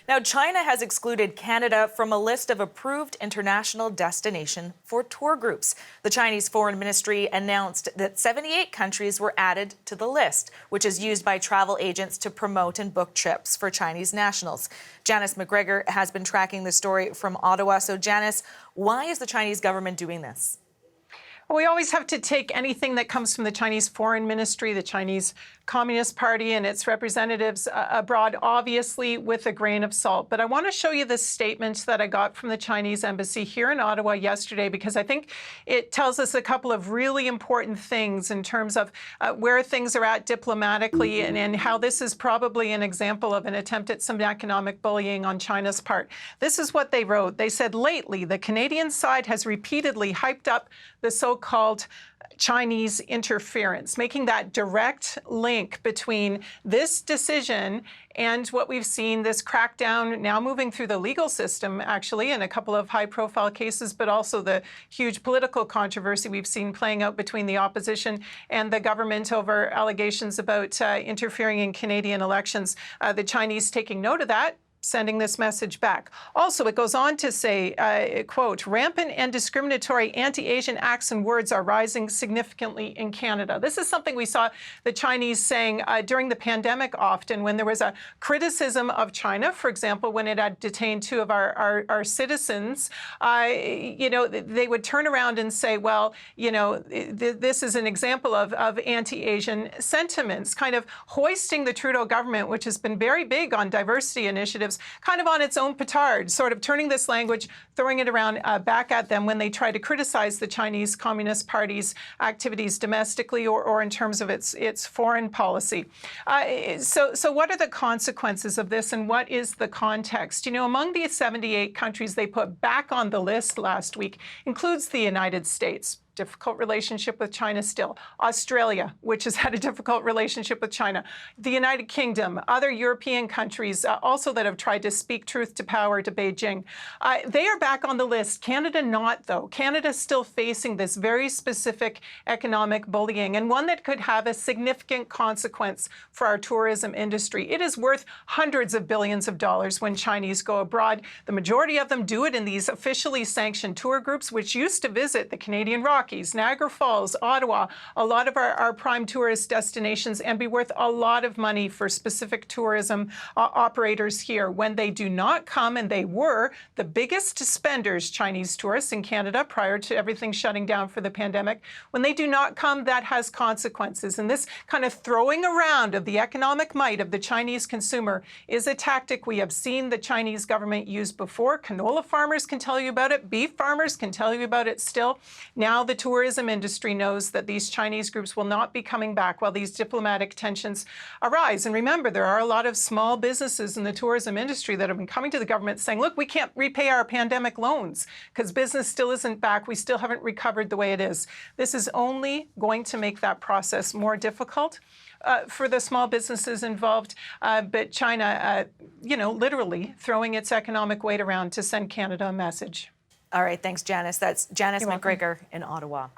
Now, China has excluded Canada from a list of approved international destinations for tour groups. The Chinese Foreign Ministry announced that 78 countries were added to the list, which is used by travel agents to promote and book trips for Chinese nationals. Janice McGregor has been tracking the story from Ottawa. So, Janice, why is the Chinese government doing this? Well, we always have to take anything that comes from the Chinese Foreign Ministry, the Chinese Communist Party and its representatives abroad, obviously with a grain of salt. But I want to show you this statement that I got from the Chinese embassy here in Ottawa yesterday, because I think it tells us a couple of really important things in terms of where things are at diplomatically and how this is probably an example of an attempt at some economic bullying on China's part. This is what they wrote. They said, lately, the Canadian side has repeatedly hyped up the so-called Chinese interference, making that direct link between this decision and what we've seen, this crackdown now moving through the legal system, actually, in a couple of high-profile cases, but also the huge political controversy we've seen playing out between the opposition and the government over allegations about interfering in Canadian elections. The Chinese taking note of that, sending this message back. Also, it goes on to say, quote, rampant and discriminatory anti-Asian acts and words are rising significantly in Canada. This is something we saw the Chinese saying during the pandemic often when there was a criticism of China, for example, when it had detained two of our citizens, they would turn around and say, well, this is an example of anti-Asian sentiments, kind of hoisting the Trudeau government, which has been very big on diversity initiatives, kind of on its own petard, sort of turning this language, throwing it around back at them when they try to criticize the Chinese Communist Party's activities domestically or in terms of its foreign policy. So what are the consequences of this, and what is the context? Among the 78 countries they put back on the list last week includes the United States. Difficult relationship with China still. Australia, which has had a difficult relationship with China. The United Kingdom, other European countries also that have tried to speak truth to power to Beijing. They are back on the list. Canada not, though. Canada still facing this very specific economic bullying, and one that could have a significant consequence for our tourism industry. It is worth hundreds of billions of dollars when Chinese go abroad. The majority of them do it in these officially sanctioned tour groups, which used to visit the Canadian Rockies, Niagara Falls, Ottawa, a lot of our prime tourist destinations, and be worth a lot of money for specific tourism operators here. When they do not come, and they were the biggest spenders, Chinese tourists in Canada, prior to everything shutting down for the pandemic, when they do not come, that has consequences. And this kind of throwing around of the economic might of the Chinese consumer is a tactic we have seen the Chinese government use before. Canola farmers can tell you about it. Beef farmers can tell you about it still. Now the tourism industry knows that these Chinese groups will not be coming back while these diplomatic tensions arise. And remember, there are a lot of small businesses in the tourism industry that have been coming to the government saying, look, we can't repay our pandemic loans because business still isn't back. We still haven't recovered the way it is. This is only going to make that process more difficult for the small businesses involved. But China, literally throwing its economic weight around to send Canada a message. All right, thanks, Janice. That's Janice You're McGregor welcome. in Ottawa.